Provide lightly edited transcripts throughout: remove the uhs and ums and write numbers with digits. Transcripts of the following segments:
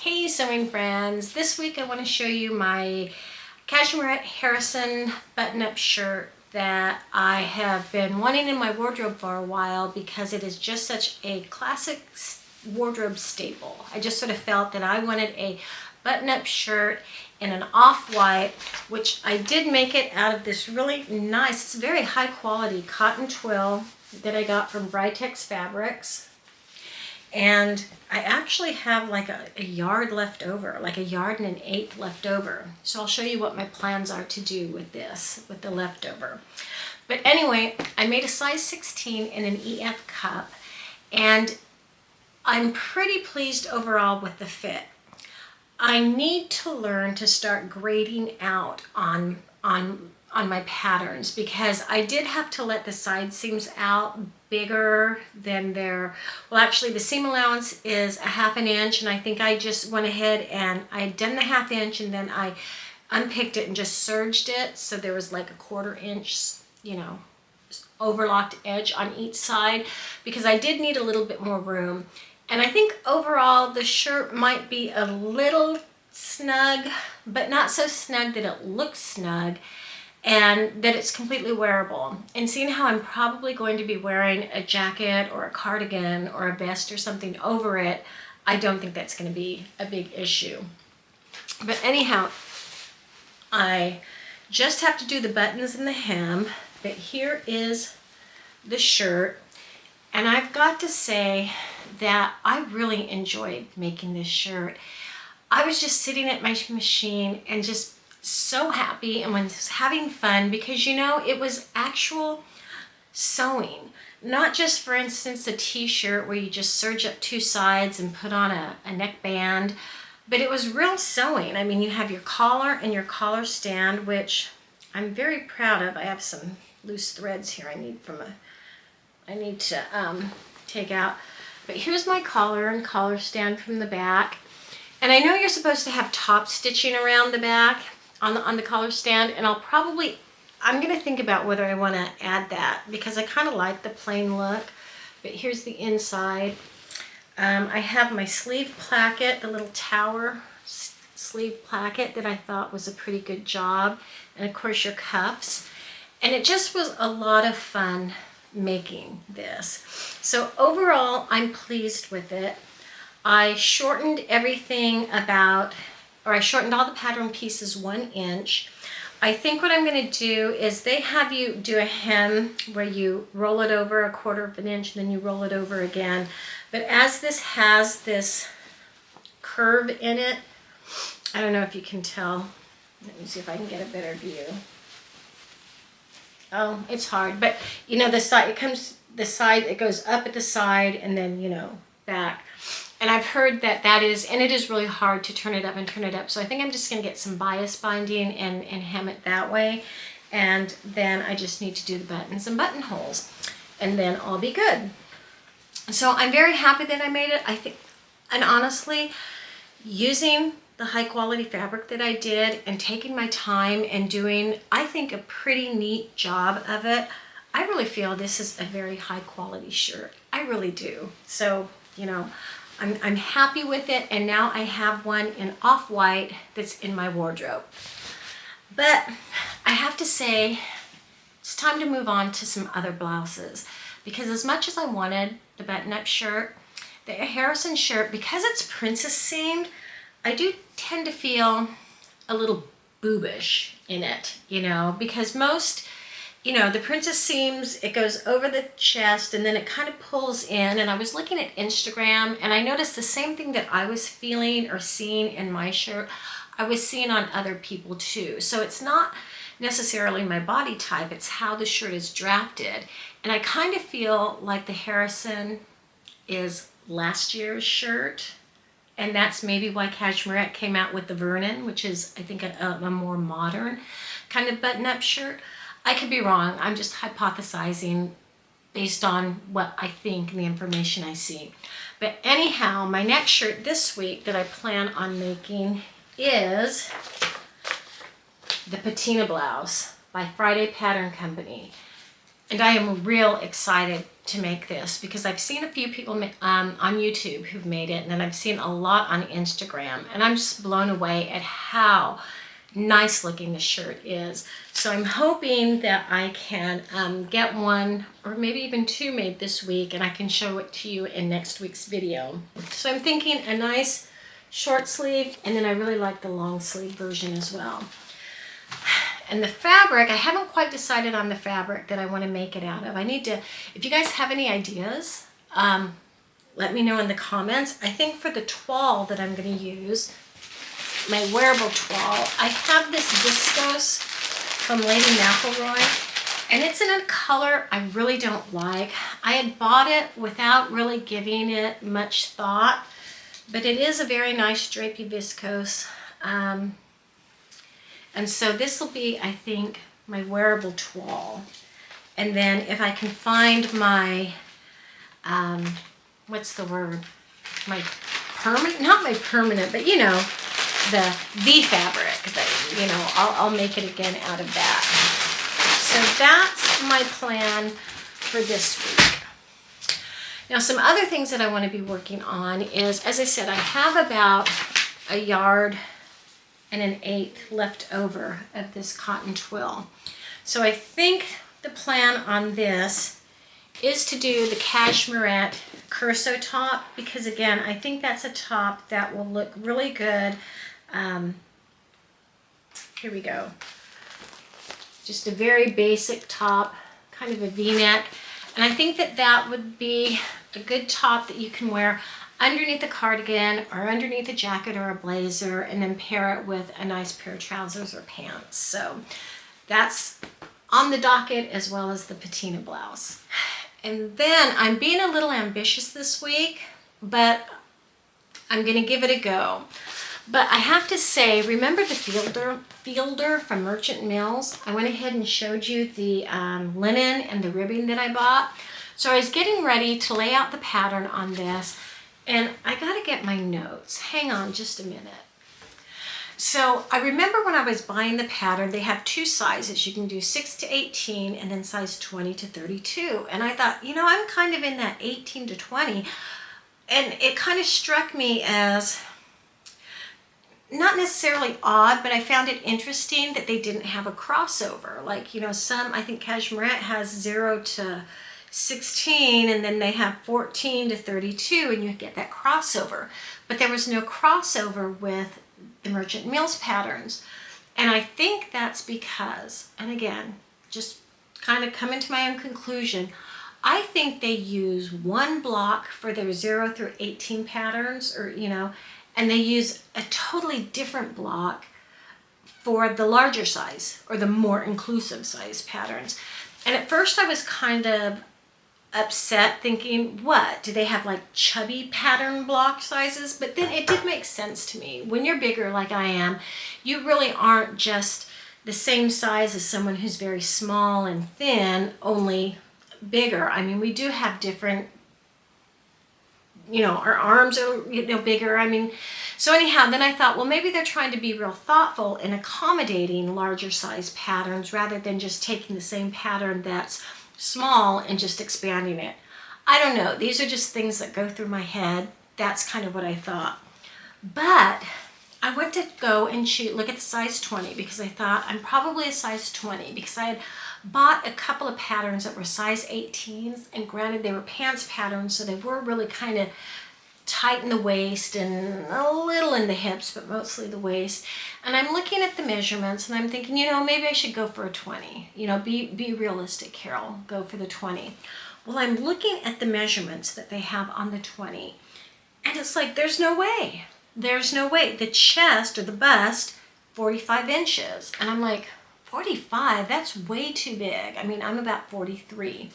Hey sewing friends, this week I want to show you my Cashmerette Harrison button-up shirt that I have been wanting in my wardrobe for a while because it is just such a classic wardrobe staple. I just sort of felt that I wanted a button-up shirt in an off-white, which I did make it out of this really nice, very high quality cotton twill that I got from Britex Fabrics. And I actually have like a yard left over, like a yard and an eighth left over. So I'll show you what my plans are to do with this, with the leftover. But anyway, I made a size 16 in an EF cup, and I'm pretty pleased overall with the fit. I need to learn to start grading out on my patterns because I did have to let the side seams out bigger than well, actually the seam allowance is a 1/2 inch, and I think I just went ahead and I had done the 1/2 inch and then I unpicked it and just serged it, so there was like a 1/4 inch, you know, overlocked edge on each side because I did need a little bit more room. And I think overall the shirt might be a little snug, but not so snug that it looks snug and that it's completely wearable. And seeing how I'm probably going to be wearing a jacket or a cardigan or a vest or something over it, I don't think that's going to be a big issue. But anyhow, I just have to do the buttons and the hem, but here is the shirt. And I've got to say that I really enjoyed making this shirt. I was just sitting at my machine and just so happy and was having fun because, you know, it was actual sewing. Not just, for instance, a t-shirt where you just serge up 2 sides and put on a neckband, but it was real sewing. I mean, you have your collar and your collar stand, which I'm very proud of. I have some loose threads here I need to take out. But here's my collar and collar stand from the back. And I know you're supposed to have top stitching around the back on the collar stand, and I'm going to think about whether I want to add that because I kind of like the plain look. But here's the inside. I have my sleeve placket, the little tower sleeve placket that I thought was a pretty good job. And of course your cuffs. And it just was a lot of fun making this. So overall, I'm pleased with it. I shortened everything I shortened all the pattern pieces 1 inch. I think what I'm going to do is they have you do a hem where you roll it over 1/4 inch and then you roll it over again. But as this has this curve in it, I don't know if you can tell. Let me see if I can get a better view. Oh, it's hard, but you know, it goes up at the side and then, you know, back. And I've heard that is, and it is really hard to turn it up and turn it up. So I think I'm just going to get some bias binding and hem it that way. And then I just need to do the buttons and buttonholes, and then I'll be good. So I'm very happy that I made it. I think, and honestly, using the high quality fabric that I did and taking my time and doing, I think, a pretty neat job of it, I really feel this is a very high quality shirt. I really do. So, you know, I'm happy with it, and now I have one in off-white that's in my wardrobe. But I have to say, it's time to move on to some other blouses, because as much as I wanted the button-up shirt, the Harrison shirt, because it's princess seamed, I do tend to feel a little boobish in it, you know, because most, you know, the princess seams, it goes over the chest and then it kind of pulls in. And I was looking at Instagram and I noticed the same thing that I was feeling or seeing in my shirt, I was seeing on other people too. So it's not necessarily my body type, it's how the shirt is drafted. And I kind of feel like the Harrison is last year's shirt. And that's maybe why Cashmerette came out with the Vernon, which is, I think, a more modern kind of button-up shirt. I could be wrong. I'm just hypothesizing based on what I think and the information I see. But anyhow, my next shirt this week that I plan on making is the Patina blouse by Friday Pattern Company. And I am real excited to make this because I've seen a few people on YouTube who've made it, and then I've seen a lot on Instagram, and I'm just blown away at how nice looking the shirt is. So I'm hoping that I can get one or maybe even two made this week, and I can show it to you in next week's video. So I'm thinking a nice short sleeve, and then I really like the long sleeve version as well. And the fabric, I haven't quite decided on the fabric that I want to make it out of. I need to, if you guys have any ideas, let me know in the comments. I think for the toile that I'm going to use, my wearable toile, I have this viscose from Lady McElroy, and it's in a color I really don't like. I had bought it without really giving it much thought, but it is a very nice drapey viscose. And so this will be, I think, my wearable toile. And then if I can find my, what's the word? My permanent, not my permanent, but you know, the fabric that, you know, I'll make it again out of that. So that's my plan for this week. Now, some other things that I want to be working on is, as I said, I have about a yard and an eighth left over of this cotton twill. So I think the plan on this is to do the Cashmerette Curso top, because again, I think that's a top that will look really good. Here we go. Just a very basic top, kind of a V-neck. And I think that that would be a good top that you can wear underneath a cardigan or underneath a jacket or a blazer, and then pair it with a nice pair of trousers or pants. So that's on the docket, as well as the patina blouse. And then I'm being a little ambitious this week, but I'm gonna give it a go. But I have to say, remember the fielder from Merchant Mills? I went ahead and showed you the linen and the ribbing that I bought. So I was getting ready to lay out the pattern on this, and I gotta get my notes. Hang on just a minute. So I remember when I was buying the pattern, they have two sizes. You can do 6 to 18 and then size 20 to 32. And I thought, you know, I'm kind of in that 18 to 20. And it kind of struck me as not necessarily odd, but I found it interesting that they didn't have a crossover. Like, you know, some, I think Cashmerette has 0 to 16, and then they have 14 to 32, and you get that crossover. But there was no crossover with the Merchant Mills patterns. And I think that's because, and again, just kind of coming to my own conclusion, I think they use one block for their 0 through 18 patterns, or, you know, and they use a totally different block for the larger size or the more inclusive size patterns. And at first I was kind of upset, thinking, what, do they have like chubby pattern block sizes? But then it did make sense to me. When you're bigger like I am, you really aren't just the same size as someone who's very small and thin, only bigger. I mean, we do have different, you know, our arms are, you know, bigger. I mean, so anyhow, then I thought, well, maybe they're trying to be real thoughtful in accommodating larger size patterns rather than just taking the same pattern that's small and just expanding it. I don't know. These are just things that go through my head. That's kind of what I thought. But I went to go and look at the size 20 because I thought I'm probably a size 20 because I had bought a couple of patterns that were size 18s, and granted they were pants patterns, so they were really kind of tight in the waist and a little in the hips, but mostly the waist. And I'm looking at the measurements and I'm thinking, you know, maybe I should go for a 20. You know, be realistic, Carol, go for the 20. Well, I'm looking at the measurements that they have on the 20, and it's like, there's no way. There's no way. The chest or the bust, 45 inches. And I'm like, 45? That's way too big. I mean, I'm about 43.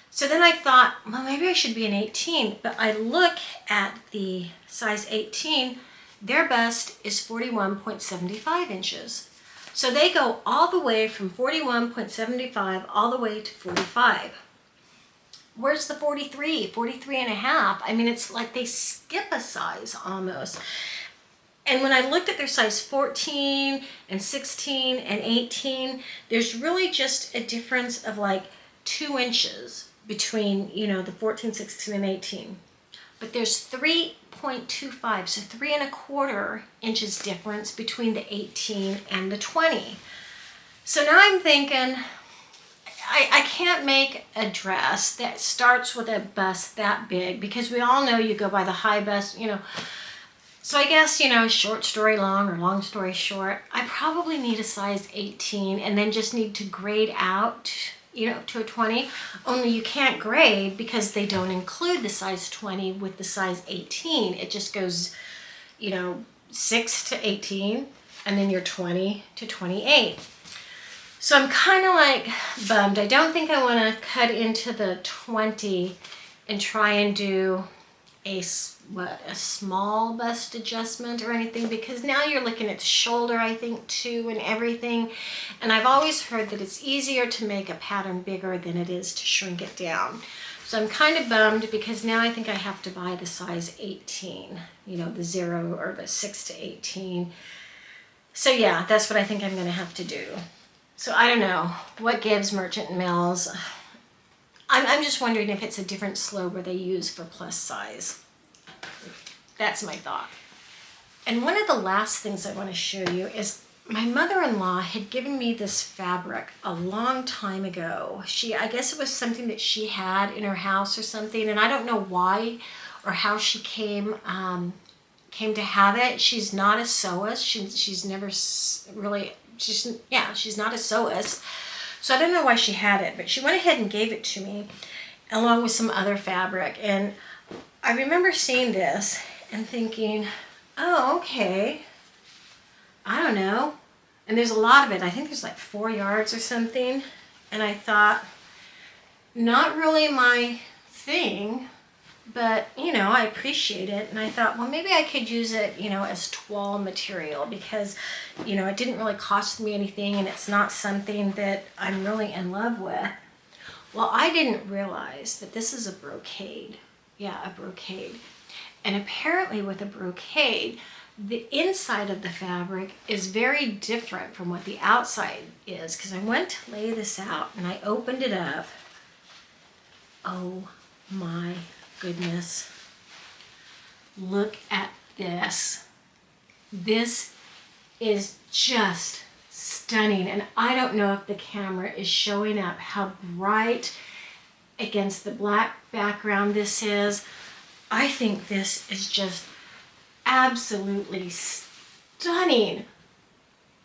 So then I thought, well, maybe I should be an 18, but I look at the size 18, their bust is 41.75 inches. So they go all the way from 41.75 all the way to 45. Where's the 43, 43 and a half? I mean, it's like they skip a size almost. And when I looked at their size 14 and 16 and 18, there's really just a difference of like 2 inches between, you know, the 14, 16, and 18. But there's 3.25, so 3.25 inches difference between the 18 and the 20. So now I'm thinking, I can't make a dress that starts with a bust that big, because we all know you go by the high bust, you know. So I guess, you know, short story long or long story short, I probably need a size 18 and then just need to grade out, you know, to a 20. Only you can't grade because they don't include the size 20 with the size 18. It just goes, you know, 6 to 18 and then you're 20 to 28. So I'm kind of like bummed. I don't think I want to cut into the 20 and try and do a small bust adjustment or anything, because now you're looking at the shoulder, I think, too, and everything. And I've always heard that it's easier to make a pattern bigger than it is to shrink it down. So I'm kind of bummed because now I think I have to buy the size 18, you know, the 0 or the 6 to 18. So yeah, that's what I think I'm going to have to do. So I don't know what gives Merchant and Mills. I'm just wondering if it's a different slope they use for plus size. That's my thought. And one of the last things I want to show you is my mother-in-law had given me this fabric a long time ago. I guess it was something that she had in her house or something, and I don't know why or how she came to have it. She's not a sewist. She's never really, she's not a sewist. So I don't know why she had it, but she went ahead and gave it to me along with some other fabric. And I remember seeing this and thinking, oh, okay, I don't know. And there's a lot of it. I think there's like 4 yards or something. And I thought, not really my thing, but, you know, I appreciate it. And I thought, well, maybe I could use it, you know, as toile material because, you know, it didn't really cost me anything and it's not something that I'm really in love with. Well, I didn't realize that this is a brocade. Yeah, a brocade. And apparently with a brocade, the inside of the fabric is very different from what the outside is, because I went to lay this out and I opened it up. Oh my goodness. Look at this. This is just stunning. And I don't know if the camera is showing up how bright against the black background this is. I think this is just absolutely stunning.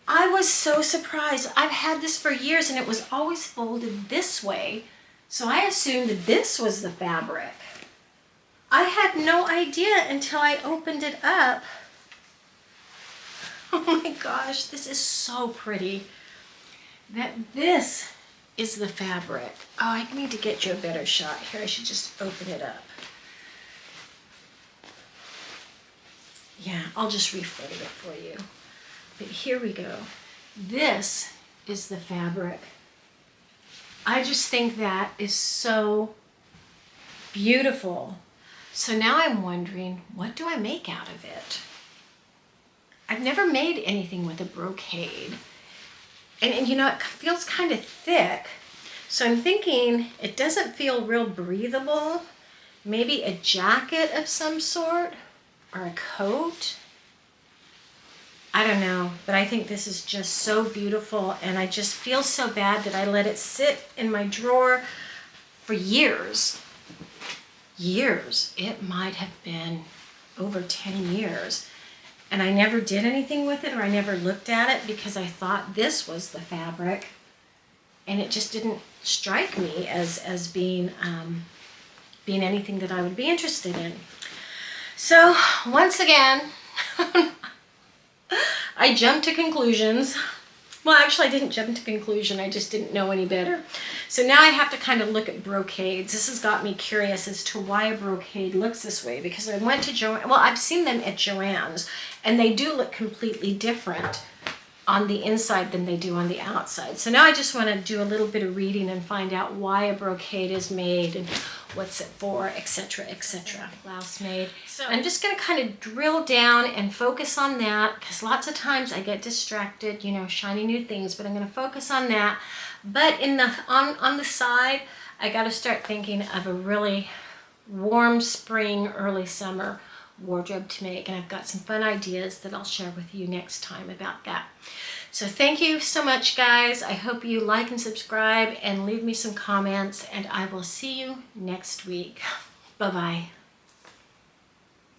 I was so surprised. I've had this for years and it was always folded this way. So I assumed this was the fabric. I had no idea until I opened it up. Oh my gosh, this is so pretty. That this is the fabric. Oh, I need to get you a better shot here. I should just open it up. Yeah, I'll just refold it for you. But here we go. This is the fabric. I just think that is so beautiful. So now I'm wondering, what do I make out of it? I've never made anything with a brocade. And you know, it feels kind of thick. So I'm thinking it doesn't feel real breathable. Maybe a jacket of some sort or a coat. I don't know, but I think this is just so beautiful and I just feel so bad that I let it sit in my drawer for years. Years. It might have been over 10 years. And I never did anything with it or I never looked at it because I thought this was the fabric. And it just didn't strike me as being anything that I would be interested in. So once again, I jumped to conclusions. Well, actually, I didn't jump to conclusion. I just didn't know any better. So now I have to kind of look at brocades. This has got me curious as to why a brocade looks this way. Because I went to Joann. Well, I've seen them at Joann's, and they do look completely different on the inside than they do on the outside. So now I just want to do a little bit of reading and find out why a brocade is made and what's it for, etc., etc. Blouse made. So I'm just going to kind of drill down and focus on that because lots of times I get distracted, you know, shiny new things, but I'm going to focus on that. But in the on the side, I got to start thinking of a really warm spring, early summer wardrobe to make, and I've got some fun ideas that I'll share with you next time about that. So thank you so much, guys. I hope you like and subscribe and leave me some comments, and I will see you next week. Bye-bye.